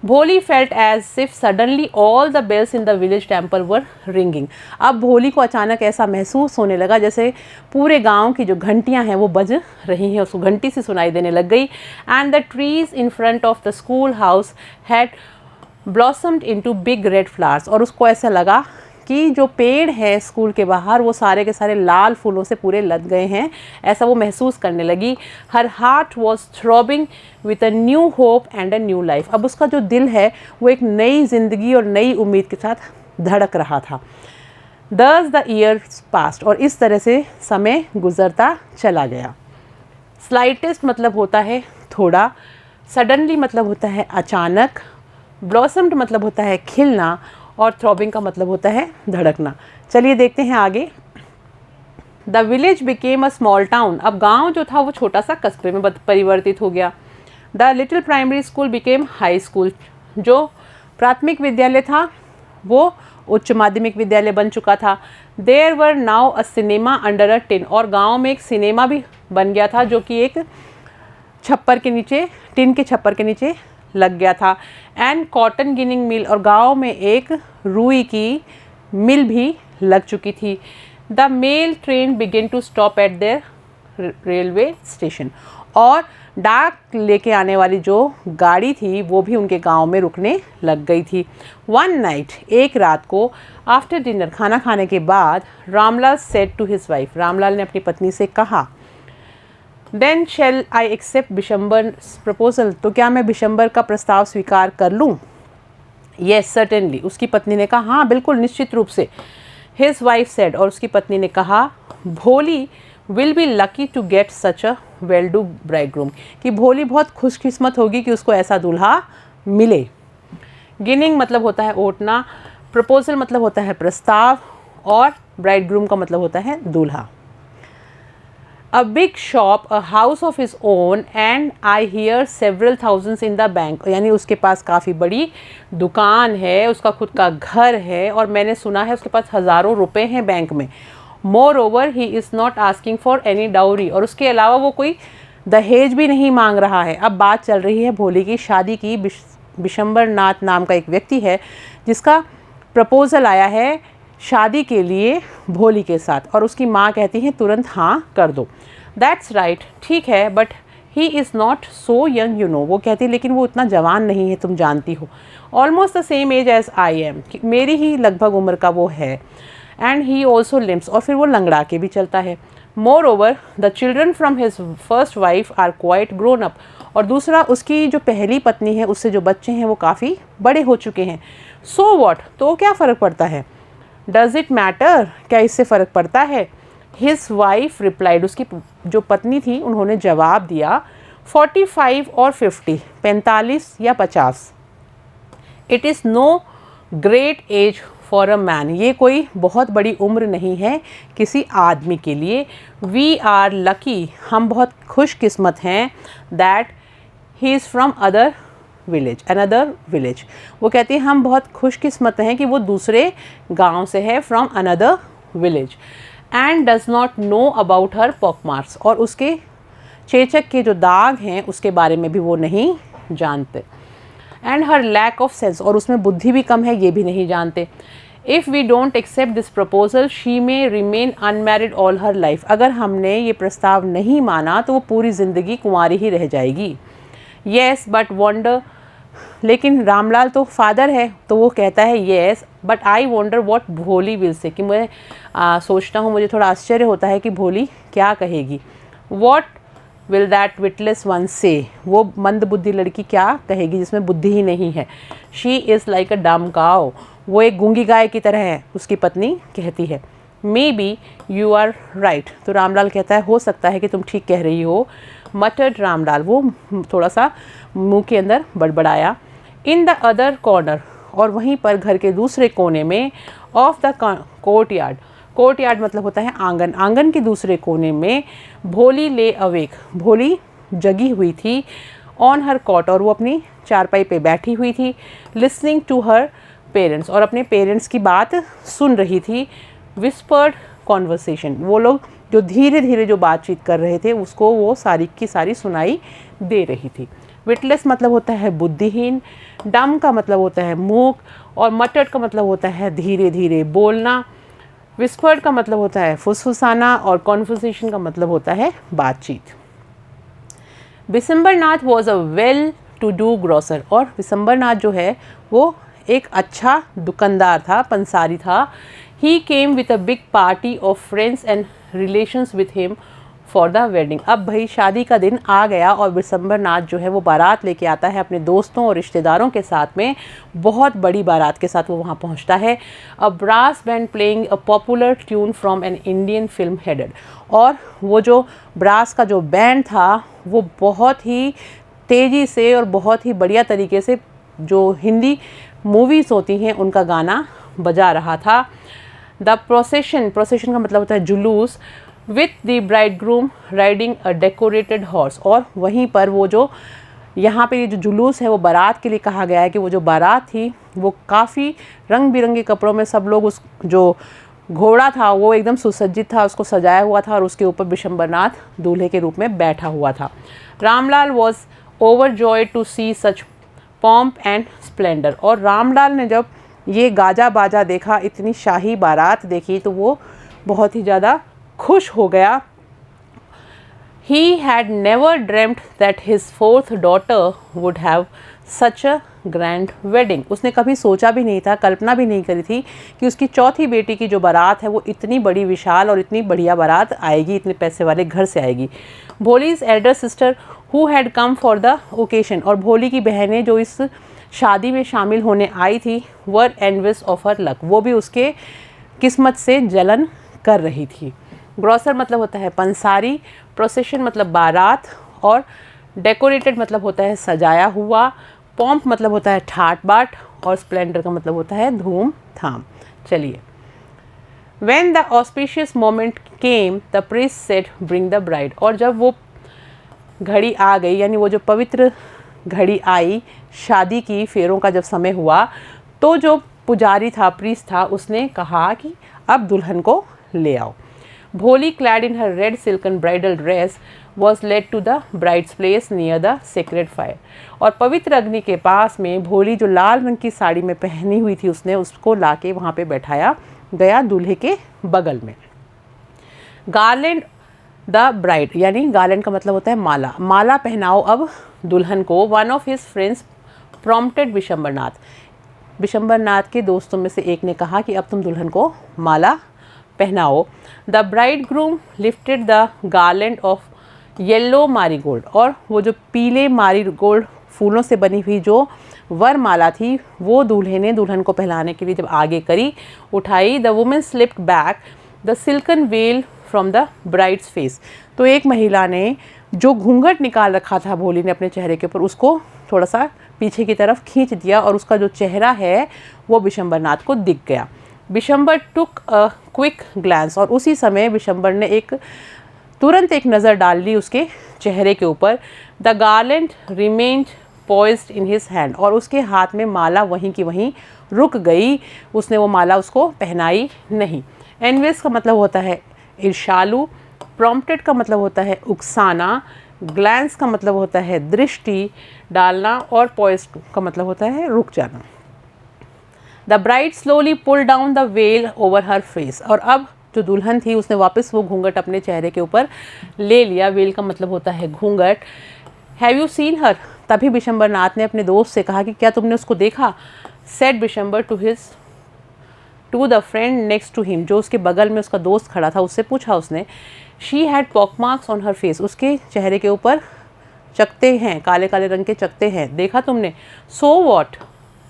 Bholi felt as if suddenly all the bells in the village temple were ringing, अब भोली को अचानक ऐसा महसूस होने लगा जैसे पूरे गांव की जो घंटियां हैं वो बज रही हैं, उसको घंटी से सुनाई देने लग गई। And the trees in front of the school house had blossomed into big red flowers, और उसको ऐसा लगा कि जो पेड़ है स्कूल के बाहर वो सारे के सारे लाल फूलों से पूरे लद गए हैं, ऐसा वो महसूस करने लगी। Her heart was throbbing with a new hope and a new life, अब उसका जो दिल है वो एक नई जिंदगी और नई उम्मीद के साथ धड़क रहा था। दस द ईयर्स पास्ट, और इस तरह से समय गुजरता चला गया। स्लाइटेस्ट मतलब होता है थोड़ा, सडनली मतलब होता है अचानक, ब्लॉसम्ड मतलब होता है खिलना, और थ्रॉबिंग का मतलब होता है धड़कना। चलिए देखते हैं आगे। The village became a small town, अब गांव जो था वो छोटा सा कस्बे में परिवर्तित हो गया। The little primary school became high school, जो प्राथमिक विद्यालय था वो उच्च माध्यमिक विद्यालय बन चुका था। There were now a cinema under a tin, और गांव में एक सिनेमा भी बन गया था जो कि एक छप्पर के नीचे, टिन के छप्पर के नीचे लग गया था। एंड कॉटन गिनिंग मिल, और गांव में एक रुई की मिल भी लग चुकी थी। The mail train begin to stop at their railway station, और डाक लेके आने वाली जो गाड़ी थी वो भी उनके गांव में रुकने लग गई थी। वन नाइट, एक रात को, आफ्टर डिनर, खाना खाने के बाद, Ramlal said to his wife, Ramlal ने अपनी पत्नी से कहा, then shall I accept Bishambar proposal, तो क्या मैं बिशंबर का प्रस्ताव स्वीकार कर लूँ? येस सर्टेनली, उसकी पत्नी ने कहा हाँ बिल्कुल, निश्चित रूप से। हिज वाइफ सेड, और उसकी पत्नी ने कहा, Bholi will be lucky to get such a well do bridegroom, कि भोली बहुत खुशकिस्मत होगी कि उसको ऐसा दूल्हा मिले। गिनिंग मतलब होता है ओटना, प्रपोजल मतलब होता है प्रस्ताव, और ब्राइडग्रूम का मतलब होता है दूल्हा। A big shop, a house of his own, and I hear several thousands in the bank, यानी उसके पास काफ़ी बड़ी दुकान है, उसका खुद का घर है, और मैंने सुना है उसके पास हज़ारों रुपए हैं बैंक में। Moreover, he is not asking for any dowry, और उसके अलावा वो कोई दहेज भी नहीं मांग रहा है। अब बात चल रही है भोली की शादी की। बिशंबर नाथ नाम का एक व्यक्ति है जिसका प्रपोज़ल आया है शादी के लिए भोली के साथ, और उसकी माँ कहती है तुरंत हाँ कर दो। दैट्स राइट, ठीक है, but he is not so young you know, वो कहती है लेकिन वो इतना जवान नहीं है, तुम जानती हो। Almost the same age as I am, मेरी ही लगभग उम्र का वो है। एंड ही ऑल्सो लिम्स, और फिर वो लंगड़ा के भी चलता है। Moreover the children from his first wife are quite grown up, और दूसरा उसकी जो पहली पत्नी है उससे जो बच्चे हैं वो काफ़ी बड़े हो चुके हैं। सो वॉट, तो क्या फ़र्क पड़ता है? डज इट मैटर, क्या इससे फ़र्क पड़ता है? हिज वाइफ रिप्लाइड, उसकी जो पत्नी थी उन्होंने जवाब दिया, 45 और 50, 45 या 50। It is no great age for a man, ये कोई बहुत बड़ी उम्र नहीं है किसी आदमी के लिए। वी आर लकी, हम बहुत खुशकिस्मत हैं। That he is from other village, वो कहती है हम बहुत खुशकिस्मत हैं कि वो दूसरे गांव से है, from another village. And does not know about her pockmarks, और उसके चेचक के जो दाग हैं उसके बारे में भी वो नहीं जानते। And her lack of sense, और उसमें बुद्धि भी कम है ये भी नहीं जानते। If we don't accept this proposal she may remain unmarried all her life. अगर हमने ये प्रस्ताव नहीं माना तो वो पूरी ज़िंदगी कुंवारी ही रह जाएगी। येस बट वंडर, लेकिन रामलाल तो फादर है तो वो कहता है yes but I wonder what भोली विल से, कि मैं सोचता हूँ, मुझे थोड़ा आश्चर्य होता है कि भोली क्या कहेगी। What will that witless one से, वो मंद बुद्धि लड़की क्या कहेगी जिसमें बुद्धि ही नहीं है। शी इज़ लाइक अ डम काउ, वो एक गूंगी गाय की तरह है, उसकी पत्नी कहती है। Maybe you are right, तो रामलाल कहता है हो सकता है कि तुम ठीक कह रही हो। मटर्ड रामलाल, वो थोड़ा सा मुंह के अंदर बड़बड़ाया। इन द अदर कॉर्नर, और वहीं पर घर के दूसरे कोने में, ऑफ द कोर्टयार्ड, कोर्टयार्ड मतलब होता है आंगन, आंगन के दूसरे कोने में, भोली ले अवेक, भोली जगी हुई थी, ऑन हर कॉट, और वो अपनी चारपाई पे बैठी हुई थी, लिसनिंग टू हर पेरेंट्स, और अपने पेरेंट्स की बात सुन रही थी। विस्पर्ड कॉन्वर्सेशन, वो लोग जो धीरे धीरे जो बातचीत कर रहे थे उसको वो सारी की सारी सुनाई दे रही थी। विटलेस मतलब होता है बुद्धिहीन, डम का मतलब होता है मूक, और मटर्ड का मतलब होता है धीरे धीरे बोलना, विस्पर्ड का मतलब होता है फुसफुसाना, और कॉन्वर्सेशन का मतलब होता है बातचीत। Bishambarnath was a well to do grocer, और बिशंबरनाथ जो है वो एक अच्छा दुकानदार था, पंसारी था। He came with a big party of friends and relations with him for the wedding. अब भाई शादी का दिन आ गया और बिशंबरनाथ जो है वो बारात लेके आता है अपने दोस्तों और रिश्तेदारों के साथ में, बहुत बड़ी बारात के साथ वो वहाँ पहुँचता है। A brass band playing a popular tune from an Indian film headed, और वो जो ब्रास का जो बैंड था वो बहुत ही तेज़ी से और बहुत ही बढ़िया तरीके से जो हिंदी मूवीज़ होती हैं उनका गाना बजा रहा था। द प्रोसेशन, प्रोसेशन का मतलब होता है जुलूस, with the bridegroom riding a decorated horse, और वहीं पर वो जो यहाँ पे ये जो जुलूस है वो बारात के लिए कहा गया है कि वो जो बारात थी वो काफ़ी रंग बिरंगे कपड़ों में, सब लोग उस जो घोड़ा था वो एकदम सुसज्जित था, उसको सजाया हुआ था, और उसके ऊपर बिशंबरनाथ दूल्हे के रूप में बैठा हुआ था। Ramlal was overjoyed to see such pomp and splendour, और रामलाल ने जब ये गाजा बाजा देखा, इतनी शाही बारात देखी, तो वो बहुत ही ज़्यादा खुश हो गया। He had never dreamt that his fourth daughter would have such a grand wedding. उसने कभी सोचा भी नहीं था, कल्पना भी नहीं करी थी कि उसकी चौथी बेटी की जो बारात है वो इतनी बड़ी विशाल और इतनी बढ़िया बारात आएगी, इतने पैसे वाले घर से आएगी। भोली's elder sister who had come for the occasion, और भोली की बहनें जो इस शादी में शामिल होने आई थी, were envious of her luck, वो भी उसके किस्मत से जलन कर रही थी। ग्रॉसर मतलब होता है पंसारी, प्रोसेशन मतलब बारात, और डेकोरेटेड मतलब होता है सजाया हुआ, पॉम्प मतलब होता है ठाट बाट, और स्प्लेंडर का मतलब होता है धूम धाम। चलिए, When the auspicious moment came, the priest said, "Bring the bride." और जब वो घड़ी आ गई, यानी वो जो पवित्र घड़ी आई, शादी की फेरों का जब समय हुआ, तो जो पुजारी था, प्रीस्ट था, उसने कहा कि अब दुल्हन को ले आओ। भोली, clad in her red silken bridal dress, was led to the bride's place near the sacred fire. और पवित्र अग्नि के पास में भोली जो लाल रंग की साड़ी में पहनी हुई थी, उसने उसको लाके वहाँ पे बैठाया गया दूल्हे के बगल में। गार्लैंड द ब्राइड, यानी गार्लैंड का मतलब होता है माला, माला पहनाओ अब दुल्हन को। One of his friends prompted Bishambarnath, Bishambarnath के दोस्तों में से एक ने कहा कि अब तुम दुल्हन को माला पहनाओ। The bridegroom lifted the garland of yellow marigold, और वो जो पीले मारीगोल्ड फूलों से बनी हुई जो वरमाला थी वो दूल्हे ने दुल्हन को पहनाने के लिए जब आगे करी, उठाई। The women slipped back the silken well from the bride's face, तो एक महिला ने जो घूंघट निकाल रखा था भोली ने अपने चेहरे के ऊपर, उसको थोड़ा सा पीछे की तरफ खींच दिया, और उसका जो चेहरा है वो बिशंबरनाथ को दिख गया। बिशंबर टुक अ क्विक ग्लैंस, और उसी समय बिशंबर ने तुरंत एक नज़र डाल ली उसके चेहरे के ऊपर। The garland remained poised in his hand, और उसके हाथ में माला वहीं की वहीं रुक गई, उसने वो माला उसको पहनाई नहीं। एनवियस का मतलब होता है ईर्ष्यालु, प्रॉम्प्टेड का मतलब होता है उकसाना, ग्लैंस का मतलब होता है दृष्टि डालना, और पॉइज्ड का मतलब होता है रुक जाना। The bride slowly pull down the veil over her face, और अब जो दुल्हन थी उसने वापस वो घूंघट अपने चेहरे के ऊपर ले लिया। वेल का मतलब होता है घूंघट। हैव यू सीन हर, तभी बिशंबर नाथ ने अपने दोस्त से कहा कि क्या तुमने उसको देखा। Said Bishambar to the friend next to him, जो उसके बगल में उसका दोस्त खड़ा था उससे पूछा उसने। She had pockmarks on her face, उसके चेहरे के ऊपर चकते हैं, काले काले रंग के चकते हैं, देखा तुमने। So what,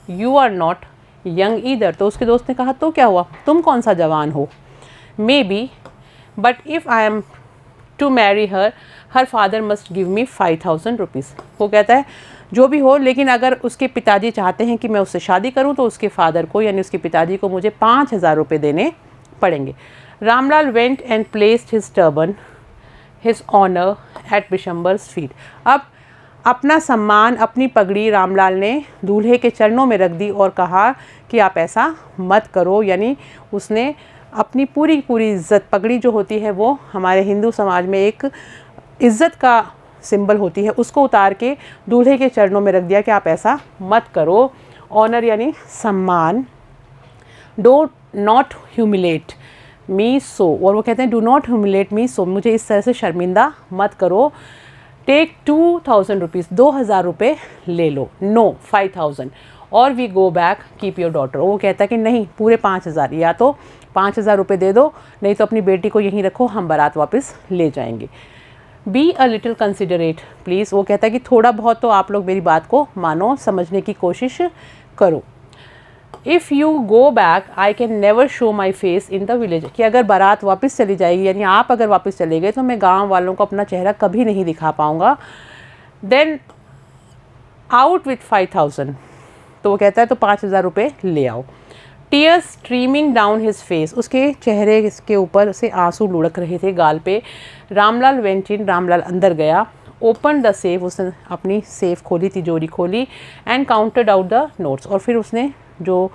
you are not young either, तो उसके दोस्त ने कहा तो क्या हुआ, तुम कौन सा जवान हो। Maybe but if I am to marry her father must give me 5000 rupees. वो कहता है जो भी हो, लेकिन अगर उसके पिताजी चाहते हैं कि मैं उससे शादी करूं तो उसके फादर को यानी उसके पिताजी को मुझे 5000 रुपये देने पड़ेंगे। Ramlal went and placed his turban his honour at Bishambar's feet. अब अपना सम्मान, अपनी पगड़ी रामलाल ने दूल्हे के चरणों में रख दी और कहा कि आप ऐसा मत करो, यानी उसने अपनी पूरी इज़्ज़त, पगड़ी जो होती है वो हमारे हिंदू समाज में एक इज़्ज़त का सिंबल होती है, उसको उतार के दूल्हे के चरणों में रख दिया कि आप ऐसा मत करो। ऑनर यानी सम्मान। डो नॉट ह्यूमिलेट मी सो, और वो कहते हैं डू नॉट ह्यूमिलेट मी सो, मुझे इस तरह से शर्मिंदा मत करो। टेक 2000 रुपीज़, 2000 रुपये ले लो। नो 5000, और we go back keep your daughter. वो कहता है कि नहीं, पूरे 5000, या तो 5000 रुपये दे दो, नहीं तो अपनी बेटी को यहीं रखो, हम बारात वापस ले जाएंगे। Be a little considerate please, वो कहता है कि थोड़ा बहुत तो आप लोग मेरी बात को मानो, समझने की कोशिश करो। If you go back I can never show my face in the village, कि अगर बारात वापस चली जाएगी, यानी आप अगर वापस चले गए तो मैं गांव वालों को अपना चेहरा कभी नहीं दिखा पाऊँगा। देन आउट विथ 5000, तो वो कहता है तो 5000 रुपये ले आओ। Tears streaming down his face, उसके चेहरे के ऊपर से आंसू लुढ़क रहे थे गाल पे। रामलाल वेंट इन, रामलाल अंदर गया। ओपन द सेफ, उसने अपनी सेफ खोली, तिजोरी खोली। And counted out the notes, और फिर उसने जो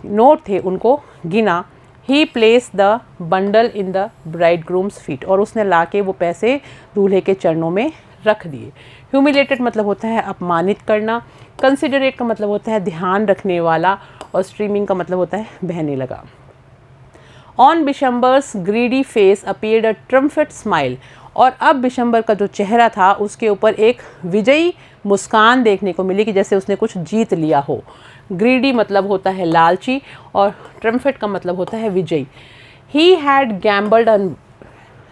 नोट थे उनको गिना। He place the bundle in the bridegroom's feet, और उसने लाके वो पैसे दूल्हे के चरणों में रख दिए। ह्यूमिलेटेड मतलब होता है अपमानित करना। कंसिडरेट का मतलब होता है ध्यान रखने वाला, और स्ट्रीमिंग का मतलब होता है बहने लगा। On Bishambar's greedy face appeared a triumphant smile, और अब बिशंबर का जो चेहरा था उसके ऊपर एक विजयी मुस्कान देखने को मिली कि जैसे उसने कुछ जीत लिया हो। ग्रीडी मतलब होता है लालची, और ट्रम्फेट का मतलब होता है विजयी। He had gambled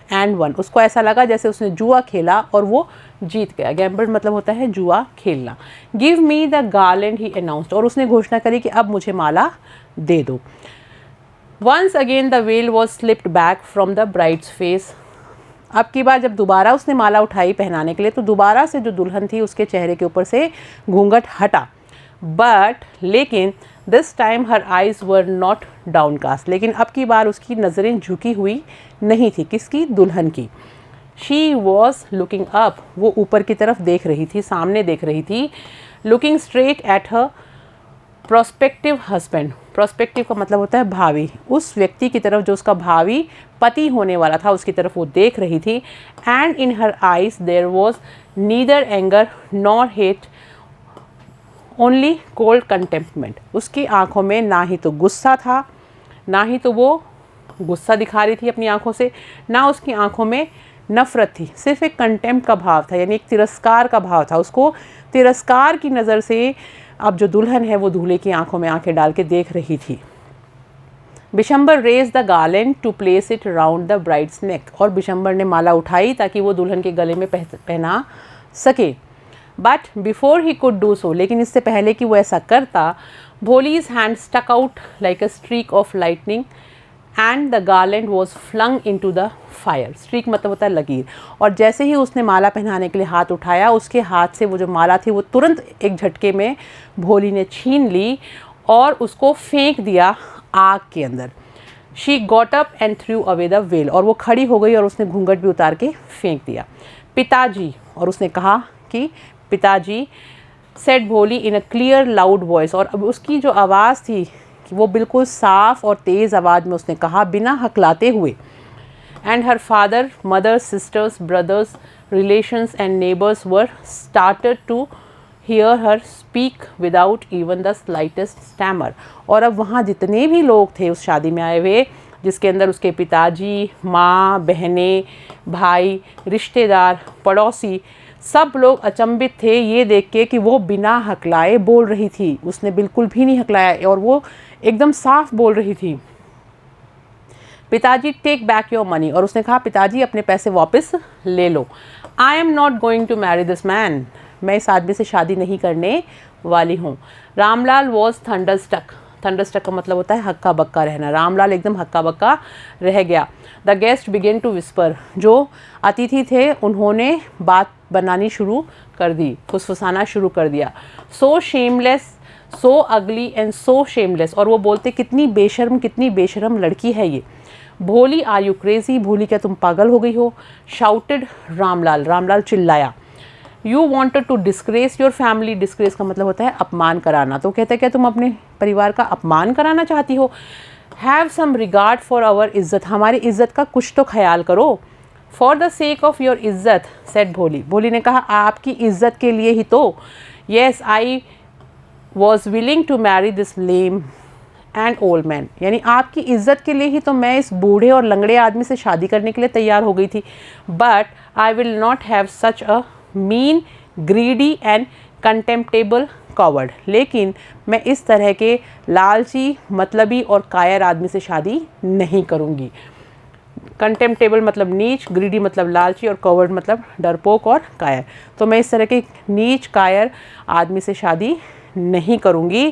and one, उसको ऐसा लगा जैसे उसने जुआ खेला और वो जीत गया। गैम्बल्ड मतलब होता है जुआ खेलना। Give me the garland he announced, और उसने घोषणा करी कि अब मुझे माला दे दो। Once again the veil was slipped back from the bride's face, अब की बार जब दोबारा उसने माला उठाई पहनाने के लिए तो दोबारा से जो दुल्हन थी उसके चेहरे के ऊपर से घूंघट हटा। बट लेकिन this time her eyes were not downcast, लेकिन अब की बार उसकी नज़रें झुकी हुई नहीं थी। किसकी? दुल्हन की। शी वॉज लुकिंग अप, वो ऊपर की तरफ देख रही थी, सामने देख रही थी। Looking straight at her prospective husband, prospective का मतलब होता है भावी, उस व्यक्ति की तरफ जो उसका भावी पति होने वाला था उसकी तरफ वो देख रही थी। And in her eyes there was neither anger nor hate only cold contempt, उसकी आंखों में ना ही तो गुस्सा था, ना ही तो वो गुस्सा दिखा रही थी अपनी आंखों से, ना उसकी आंखों में नफ़रत थी, सिर्फ एक कंटेम्प्ट का भाव था, यानी एक तिरस्कार का भाव था। उसको तिरस्कार की नज़र से अब जो दुल्हन है वो दूल्हे की आंखों में आंखें डाल के देख रही थी। Bishambar raised the garland to place it round the bride's neck, और बिशंबर ने माला उठाई ताकि वो दुल्हन के गले में पहना सके। But before he could do so, लेकिन इससे पहले कि वो ऐसा करता, Bholi's hand stuck out like a streak of lightning and the garland was flung into the fire. Streak मतलब होता है लकीर, और जैसे ही उसने माला पहनाने के लिए हाथ उठाया उसके हाथ से वो जो माला थी वो तुरंत एक झटके में भोली ने छीन ली और उसको फेंक दिया आग के अंदर। She got up and through away the well, और वो खड़ी हो गई और उसने घूंघट भी उतार के फेंक दिया। पिताजी, और उसने कहा कि पिताजी, सेड भोली इन अ क्लियर लाउड वॉइस, और अब उसकी जो आवाज़ थी वो बिल्कुल साफ और तेज़ आवाज़ में उसने कहा बिना हकलाते हुए। And her father, mother, sisters, brothers, relations and neighbours were started to hear her speak without even the slightest stammer। और अब वहाँ जितने भी लोग थे उस शादी में आए हुए, जिसके अंदर उसके पिताजी, माँ, बहनें, भाई, रिश्तेदार, पड़ोसी, सब लोग अचंभित थे ये देख के कि वो बिना हकलाए बोल रही थी। उसने बिल्कुल भी नहीं हकलाया और वो एकदम साफ बोल रही थी। पिताजी टेक बैक योर मनी, और उसने कहा पिताजी अपने पैसे वापस ले लो। I am not going to marry this man, मैं इस आदमी से शादी नहीं करने वाली हूँ। रामलाल वॉज थंडरस्टक, थंडरस्टक का मतलब होता है हक्का बक्का रहना। रामलाल एकदम हक्का बक्का रह गया। The guest began to whisper, जो अतिथि थे उन्होंने बात बनानी शुरू कर दी, फुसफुसाना शुरू कर दिया। सो शेमलेस, सो अगली एंड सो शेमलेस, और वो बोलते कितनी बेशर्म लड़की है ये। भोली आर यू क्रेजी, भोली क्या तुम पागल हो गई हो। शाउटेड रामलाल, रामलाल चिल्लाया। You wanted to disgrace your family, disgrace का मतलब होता है अपमान कराना। तो कहते हैं क्या तुम अपने परिवार का अपमान कराना चाहती हो। Have some regard for our izzat, हमारी इज्जत का कुछ तो ख्याल करो। For the sake of your izzat said Bholi, Bholi ने कहा आपकी इज्जत के लिए ही तो। Yes I was willing to marry this lame and old man, यानी आपकी इज्जत के लिए ही तो मैं इस बूढ़े और लंगड़े आदमी से शादी करने के लिए तैयार हो गई थी। But I will not have such a mean, greedy and contemptible coward, लेकिन मैं इस तरह के लालची, मतलबी और कायर आदमी से शादी नहीं करूँगी। कंटेम्प्टेबल मतलब नीच, ग्रीडी मतलब लालची और कॉवर्ड मतलब डरपोक और कायर। तो मैं इस तरह के नीच कायर आदमी से शादी नहीं करूँगी।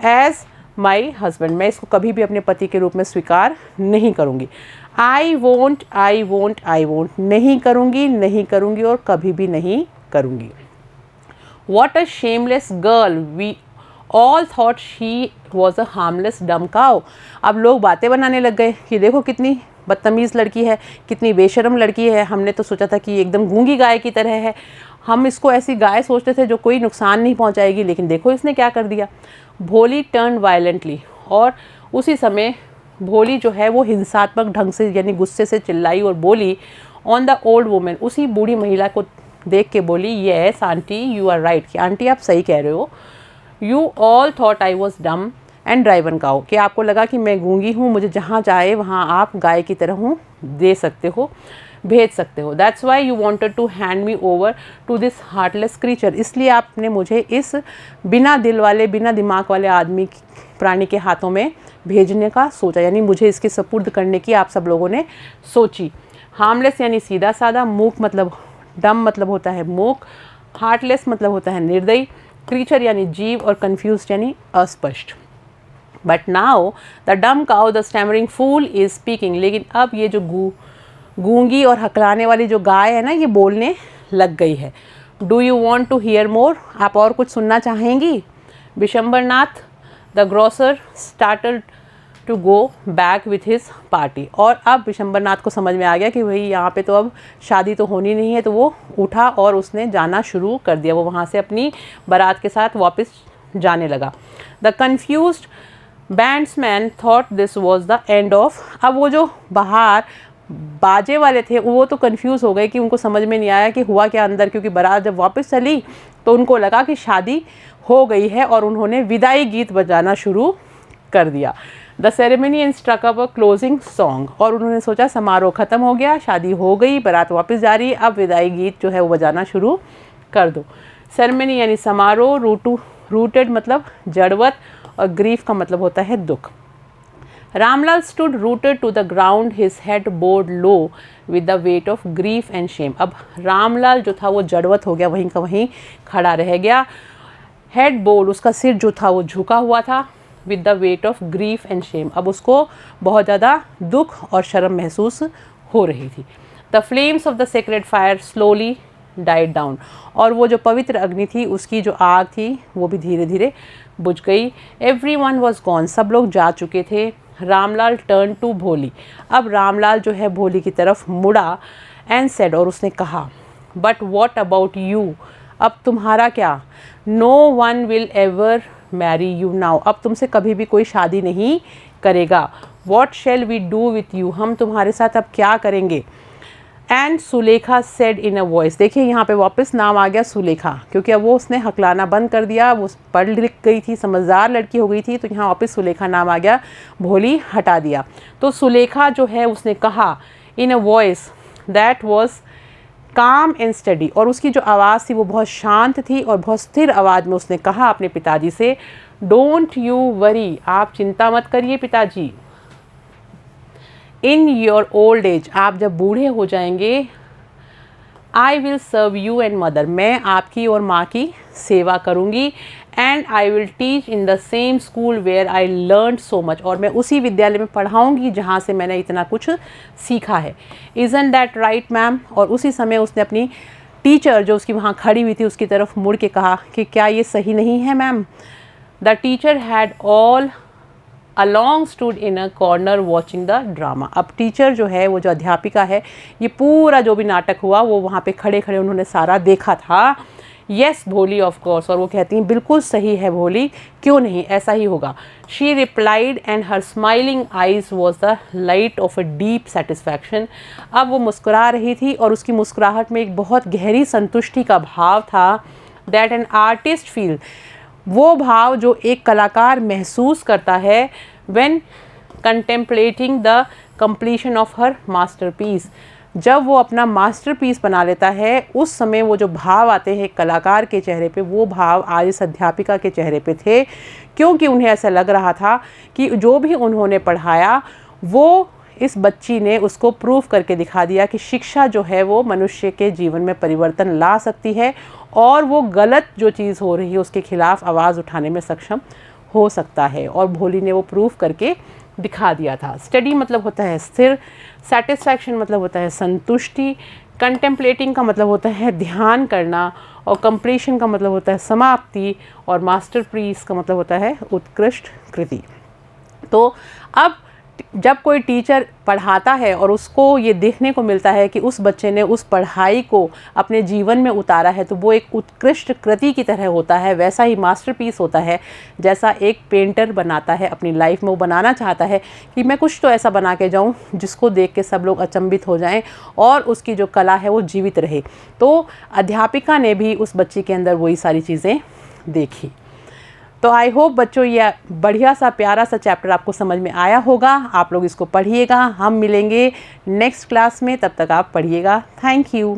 एज माई हस्बैंड, मैं इसको कभी भी अपने पति के रूप में स्वीकार नहीं करूँगी। I won't, I won't, I won't, नहीं करूँगी और कभी भी नहीं करूँगी। What a shameless girl, we all thought she was a harmless dumb cow. अब लोग बातें बनाने लग गए कि देखो कितनी बदतमीज़ लड़की है, कितनी बेशर्म लड़की है। हमने तो सोचा था कि एकदम गूंगी गाय की तरह है, हम इसको ऐसी गाय सोचते थे जो कोई नुकसान नहीं पहुंचाएगी, लेकिन देखो इसने क्या कर दिया। भोली टर्न वायलेंटली, और उसी समय भोली जो है वो हिंसात्मक ढंग से यानी गुस्से से चिल्लाई और बोली ऑन द ओल्ड वुमेन, उसी बूढ़ी महिला को देख के बोली yes aunty you are right, कि आंटी आप सही कह रहे हो। You all thought I was dumb and driven cow, कि आपको लगा कि मैं गूंगी हूँ, मुझे जहाँ चाहे वहाँ आप गाय की तरह हूँ दे सकते हो, भेज सकते हो। That's why you wanted to hand me over to this heartless creature, इसलिए आपने मुझे इस बिना दिल वाले, बिना दिमाग वाले आदमी, प्राणी के हाथों में भेजने का सोचा, यानी मुझे इसकी सपुर्द करने की आप सब लोगों ने सोची। हार्मलेस यानी सीधा साधा, मूक मतलब डम मतलब होता है मूक, हार्टलेस मतलब होता है निर्दयी, क्रीचर यानी जीव, और कन्फ्यूज यानी अस्पष्ट। But now the dumb cow the stammering fool is speaking, लेकिन अब ये जो गूंगी और हकलाने वाली जो गाय है ना, ये बोलने लग गई है। Do you want to hear more, आप और कुछ सुनना चाहेंगी। Vishambarnath the grocer started to go back with his party, और अब विशंबरनाथ को समझ में आ गया कि भाई यहाँ पे तो अब शादी तो होनी नहीं है, तो वो उठा और उसने जाना शुरू कर दिया। वो वहाँ से अपनी बारात के साथ वापस जाने लगा। The confused bandsmen thought this was the end of, अब वो जो बाहर बाजे वाले थे वो तो कंफ्यूज हो गए कि उनको समझ में नहीं आया कि हुआ क्या अंदर, क्योंकि बारात जब वापस चली तो उनको लगा कि शादी हो गई है, और उन्होंने विदाई गीत बजाना शुरू कर दिया। The ceremony and struck up a closing song, और उन्होंने सोचा समारोह ख़त्म हो गया, शादी हो गई, बारात वापस जा रही है, अब विदाई गीत जो है वो बजाना शुरू कर दो। सेरेमनी यानी समारोह, रूटेड मतलब जड़वत, और ग्रीफ का मतलब होता है दुख। Ramlal stood rooted to the ground, his head bowed low with the weight of grief and shame। अब रामलाल जो था वो जड़वत हो गया, वहीं का वहीं खड़ा रह गया। हेड bowed, उसका सिर जो था वो झुका हुआ था। with the weight of grief and shame, अब उसको बहुत ज़्यादा दुख और शर्म महसूस हो रही थी। The flames of the sacred fire slowly died down, और वो जो पवित्र अग्नि थी उसकी जो आग थी वो भी धीरे धीरे बुझ गई। Everyone was gone, सब लोग जा चुके थे। रामलाल टर्न टू भोली, अब रामलाल जो है भोली की तरफ मुड़ा। एंड सेड, और उसने कहा बट वॉट अबाउट यू, अब तुम्हारा क्या। No one will ever marry you now, अब तुमसे कभी भी कोई शादी नहीं करेगा। What shall we do with you, हम तुम्हारे साथ अब क्या करेंगे। And Sulekha said in a voice, देखिए यहाँ पे वापस नाम आ गया सुलेखा, क्योंकि अब वो उसने हकलाना बंद कर दिया, वो पढ़ लिख गई थी, समझदार लड़की हो गई थी, तो यहाँ वापस सुलेखा नाम आ गया, भोली हटा दिया। तो सुलेखा जो है उसने कहा in a voice that was काम एंड स्टडी, और उसकी जो आवाज़ थी वो बहुत शांत थी और बहुत स्थिर आवाज़ में उसने कहा अपने पिताजी से, डोंट यू वरी, आप चिंता मत करिए पिताजी, इन योर ओल्ड एज, आप जब बूढ़े हो जाएंगे, I will serve you and mother, मैं आपकी और माँ की सेवा करूँगी, and I will teach in the same school where I learn so much, और मैं उसी विद्यालय में पढ़ाऊँगी जहाँ से मैंने इतना कुछ सीखा है। इज़न्ट दैट राइट मैम, और उसी समय उसने अपनी टीचर जो उसकी वहाँ खड़ी हुई थी उसकी तरफ मुड़ के कहा कि क्या ये सही नहीं है ma'am. The teacher had all along stood in a corner watching the drama, अब टीचर जो है वो जो अध्यापिका है, ये पूरा जो भी नाटक हुआ वो वहाँ पे खड़े खड़े उन्होंने सारा देखा था। येस भोली ऑफ कोर्स, और वो कहती हैं बिल्कुल सही है भोली, क्यों नहीं, ऐसा ही होगा। She replied and her smiling eyes was the light of a deep satisfaction, अब वो मुस्कुरा रही थी और उसकी मुस्कुराहट में एक बहुत गहरी संतुष्टि का भाव था। दैट एन आर्टिस्ट फील, वो भाव जो एक कलाकार महसूस करता है when contemplating the completion of her masterpiece, जब वो अपना मास्टरपीस बना लेता है उस समय वो जो भाव आते हैं कलाकार के चेहरे पे, वो भाव आज इस अध्यापिका के चेहरे पे थे, क्योंकि उन्हें ऐसा लग रहा था कि जो भी उन्होंने पढ़ाया वो इस बच्ची ने उसको प्रूव करके दिखा दिया कि शिक्षा जो है वो मनुष्य के जीवन में परिवर्तन ला सकती है और वो गलत जो चीज़ हो रही है उसके खिलाफ आवाज़ उठाने में सक्षम हो सकता है, और भोली ने वो प्रूव करके दिखा दिया था। स्टडी मतलब होता है स्थिर, सेटिस्फैक्शन मतलब होता है संतुष्टि, कंटेम्पलेटिंग का मतलब होता है ध्यान करना, और कंप्लीशन का मतलब होता है समाप्ति, और मास्टरपीस का मतलब होता है उत्कृष्ट कृति। तो अब जब कोई टीचर पढ़ाता है और उसको ये देखने को मिलता है कि उस बच्चे ने उस पढ़ाई को अपने जीवन में उतारा है, तो वो एक उत्कृष्ट कृति की तरह होता है, वैसा ही मास्टरपीस होता है जैसा एक पेंटर बनाता है अपनी लाइफ में। वो बनाना चाहता है कि मैं कुछ तो ऐसा बना के जाऊँ जिसको देख के सब लोग अचंभित हो जाएं और उसकी जो कला है वो जीवित रहे। तो अध्यापिका ने भी उस बच्चे के अंदर वही सारी चीज़ें देखी। तो आई होप बच्चों ये बढ़िया सा प्यारा सा चैप्टर आपको समझ में आया होगा। आप लोग इसको पढ़िएगा, हम मिलेंगे नेक्स्ट क्लास में, तब तक आप पढ़िएगा। Thank you.